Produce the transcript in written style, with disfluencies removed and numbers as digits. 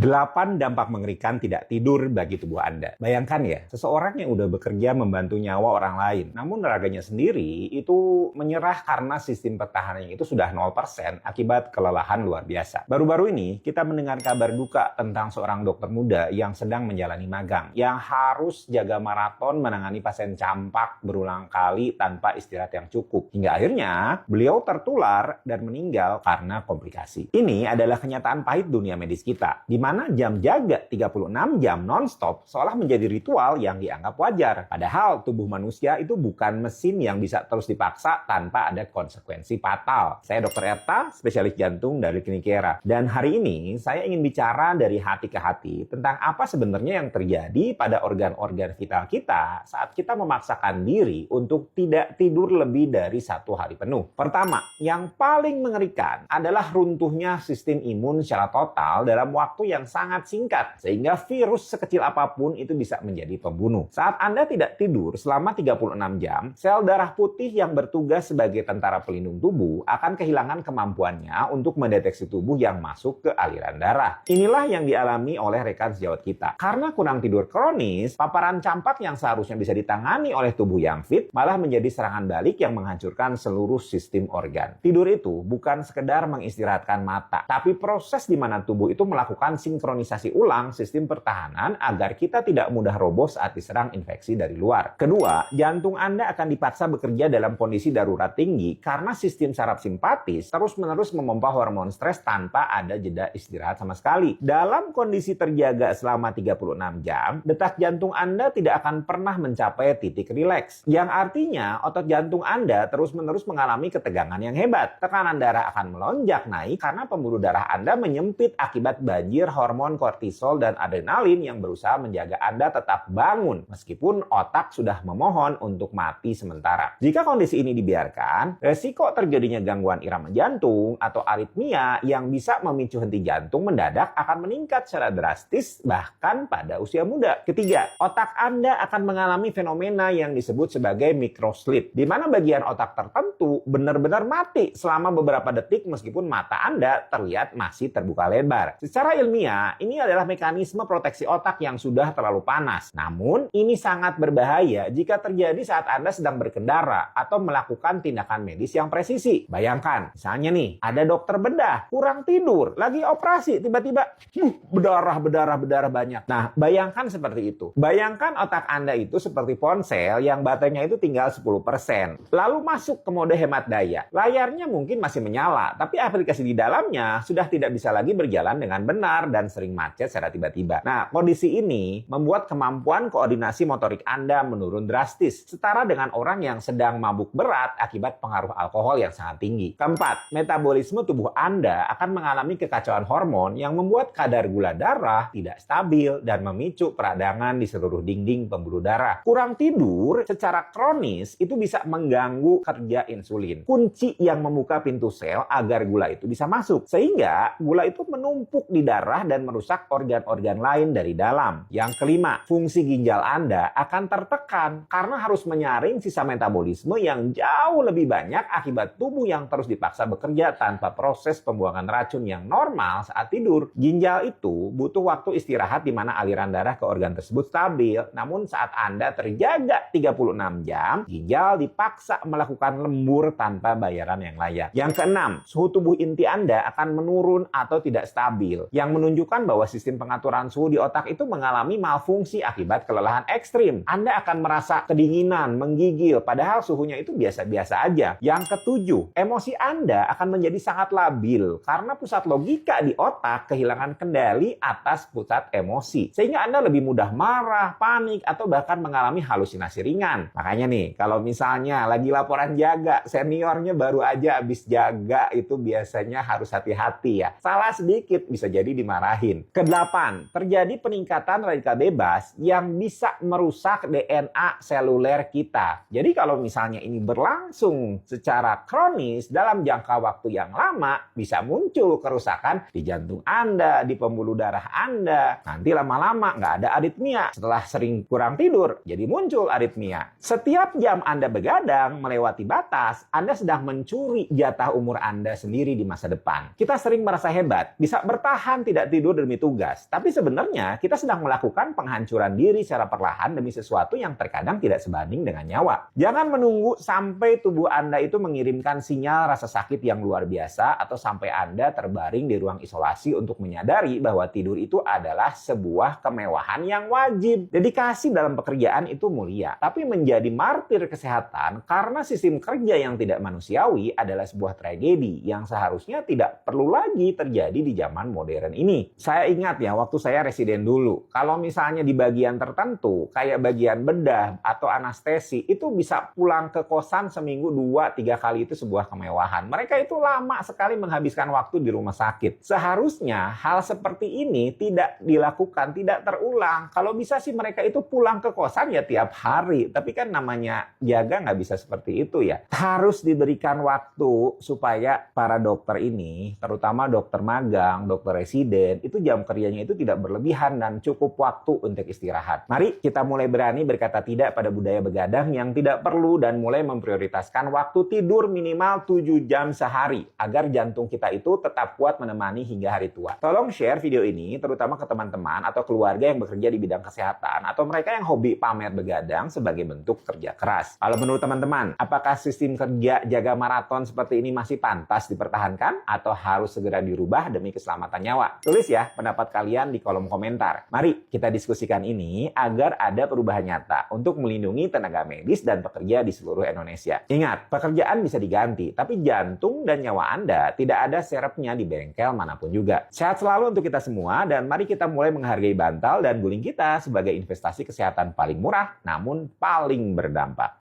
8 dampak mengerikan tidak tidur bagi tubuh Anda. Bayangkan ya, seseorang yang udah bekerja membantu nyawa orang lain, namun raganya sendiri itu menyerah karena sistem pertahanannya itu sudah 0% akibat kelelahan luar biasa. Baru-baru ini kita mendengar kabar duka tentang seorang dokter muda yang sedang menjalani magang, yang harus jaga maraton menangani pasien campak berulang kali tanpa istirahat yang cukup. Hingga akhirnya beliau tertular dan meninggal karena komplikasi. Ini adalah kenyataan pahit dunia medis kita, di mana jam jaga 36 jam non-stop seolah menjadi ritual yang dianggap wajar. Padahal tubuh manusia itu bukan mesin yang bisa terus dipaksa tanpa ada konsekuensi fatal. Saya Dr. Erta, spesialis jantung dari Klinik Kiera. Dan hari ini saya ingin bicara dari hati ke hati tentang apa sebenarnya yang terjadi pada organ-organ vital kita saat kita memaksakan diri untuk tidak tidur lebih dari 1 hari penuh. Pertama, yang paling mengerikan adalah runtuhnya sistem imun secara total dalam waktu yang sangat singkat, sehingga virus sekecil apapun itu bisa menjadi pembunuh. Saat Anda tidak tidur selama 36 jam, sel darah putih yang bertugas sebagai tentara pelindung tubuh akan kehilangan kemampuannya untuk mendeteksi tubuh yang masuk ke aliran darah. Inilah yang dialami oleh rekan sejawat kita. Karena kurang tidur kronis, paparan campak yang seharusnya bisa ditangani oleh tubuh yang fit malah menjadi serangan balik yang menghancurkan seluruh sistem organ. Tidur itu bukan sekedar mengistirahatkan mata, tapi proses di mana tubuh itu melakukan sinkronisasi ulang sistem pertahanan agar kita tidak mudah roboh saat diserang infeksi dari luar. Kedua, jantung Anda akan dipaksa bekerja dalam kondisi darurat tinggi karena sistem saraf simpatis terus-menerus memompa hormon stres tanpa ada jeda istirahat sama sekali. Dalam kondisi terjaga selama 36 jam, detak jantung Anda tidak akan pernah mencapai titik rileks. Yang artinya otot jantung Anda terus-menerus mengalami ketegangan yang hebat. Tekanan darah akan melonjak naik karena pembuluh darah Anda menyempit akibat banjir hormon kortisol dan adrenalin yang berusaha menjaga Anda tetap bangun meskipun otak sudah memohon untuk mati sementara. Jika kondisi ini dibiarkan, resiko terjadinya gangguan irama jantung atau aritmia yang bisa memicu henti jantung mendadak akan meningkat secara drastis bahkan pada usia muda. Ketiga, otak Anda akan mengalami fenomena yang disebut sebagai microsleep, di mana bagian otak tertentu benar-benar mati selama beberapa detik meskipun mata Anda terlihat masih terbuka lebar. Secara ilmiah, ini adalah mekanisme proteksi otak yang sudah terlalu panas. Namun, ini sangat berbahaya jika terjadi saat Anda sedang berkendara atau melakukan tindakan medis yang presisi. Bayangkan, misalnya nih, ada dokter bedah, kurang tidur, lagi operasi, tiba-tiba berdarah banyak. Nah, bayangkan seperti itu. Bayangkan otak Anda itu seperti ponsel yang baterainya itu tinggal 10%. Lalu masuk ke mode hemat daya. Layarnya mungkin masih menyala, tapi aplikasi di dalamnya sudah tidak bisa lagi berjalan dengan benar dan sering macet secara tiba-tiba. Nah, kondisi ini membuat kemampuan koordinasi motorik Anda menurun drastis, setara dengan orang yang sedang mabuk berat akibat pengaruh alkohol yang sangat tinggi. Keempat, metabolisme tubuh Anda akan mengalami kekacauan hormon yang membuat kadar gula darah tidak stabil dan memicu peradangan di seluruh dinding pembuluh darah. Kurang tidur secara kronis itu bisa mengganggu kerja insulin, kunci yang membuka pintu sel agar gula itu bisa masuk, sehingga gula itu menumpuk di darah dan merusak organ-organ lain dari dalam. Yang kelima, fungsi ginjal Anda akan tertekan karena harus menyaring sisa metabolisme yang jauh lebih banyak akibat tubuh yang terus dipaksa bekerja tanpa proses pembuangan racun yang normal saat tidur. Ginjal itu butuh waktu istirahat di mana aliran darah ke organ tersebut stabil. Namun saat Anda terjaga 36 jam, ginjal dipaksa melakukan lembur tanpa bayaran yang layak. Yang keenam, suhu tubuh inti Anda akan menurun atau tidak stabil, yang menunjukkan bahwa sistem pengaturan suhu di otak itu mengalami malfungsi akibat kelelahan ekstrim. Anda akan merasa kedinginan, menggigil, padahal suhunya itu biasa-biasa aja. Yang ketujuh, emosi Anda akan menjadi sangat labil karena pusat logika di otak kehilangan kendali atas pusat emosi, sehingga Anda lebih mudah marah, panik, atau bahkan mengalami halusinasi ringan. Makanya nih, kalau misalnya lagi laporan jaga, seniornya baru aja habis jaga, itu biasanya harus hati-hati ya. Salah sedikit bisa jadi dimarahin. Kedelapan, terjadi peningkatan radikal bebas yang bisa merusak DNA seluler kita. Jadi kalau misalnya ini berlangsung secara kronis dalam jangka waktu yang lama, bisa muncul kerusakan di jantung Anda, di pembuluh darah Anda. Nanti lama-lama nggak ada aritmia. Setelah sering kurang tidur, jadi muncul aritmia. Setiap jam Anda begadang melewati batas, Anda sedang mencuri jatah umur Anda sendiri di masa depan. Kita sering merasa hebat, bisa bertahan tidak tidak tidur demi tugas, tapi sebenarnya kita sedang melakukan penghancuran diri secara perlahan demi sesuatu yang terkadang tidak sebanding dengan nyawa. Jangan menunggu sampai tubuh Anda itu mengirimkan sinyal rasa sakit yang luar biasa atau sampai Anda terbaring di ruang isolasi untuk menyadari bahwa tidur itu adalah sebuah kemewahan yang wajib. Dedikasi dalam pekerjaan itu mulia, tapi menjadi martir kesehatan karena sistem kerja yang tidak manusiawi adalah sebuah tragedi yang seharusnya tidak perlu lagi terjadi di zaman modern ini. Saya ingat ya, waktu saya residen dulu, kalau misalnya di bagian tertentu, kayak bagian bedah atau anestesi, itu bisa pulang ke kosan seminggu 2-3 kali itu sebuah kemewahan. Mereka itu lama sekali menghabiskan waktu di rumah sakit. Seharusnya hal seperti ini tidak dilakukan, tidak terulang. Kalau bisa sih mereka itu pulang ke kosan ya tiap hari. Tapi kan namanya jaga nggak bisa seperti itu ya. Harus diberikan waktu supaya para dokter ini, terutama dokter magang, dokter residen, itu jam kerjanya itu tidak berlebihan dan cukup waktu untuk istirahat. Mari kita mulai berani berkata tidak pada budaya begadang yang tidak perlu dan mulai memprioritaskan waktu tidur minimal 7 jam sehari agar jantung kita itu tetap kuat menemani hingga hari tua. Tolong share video ini terutama ke teman-teman atau keluarga yang bekerja di bidang kesehatan atau mereka yang hobi pamer begadang sebagai bentuk kerja keras. Kalau menurut teman-teman, apakah sistem kerja jaga maraton seperti ini masih pantas dipertahankan atau harus segera dirubah demi keselamatan nyawa? Tulis ya pendapat kalian di kolom komentar. Mari kita diskusikan ini agar ada perubahan nyata untuk melindungi tenaga medis dan pekerja di seluruh Indonesia. Ingat, pekerjaan bisa diganti, tapi jantung dan nyawa Anda tidak ada serepnya di bengkel manapun juga. Sehat selalu untuk kita semua dan mari kita mulai menghargai bantal dan guling kita sebagai investasi kesehatan paling murah namun paling berdampak.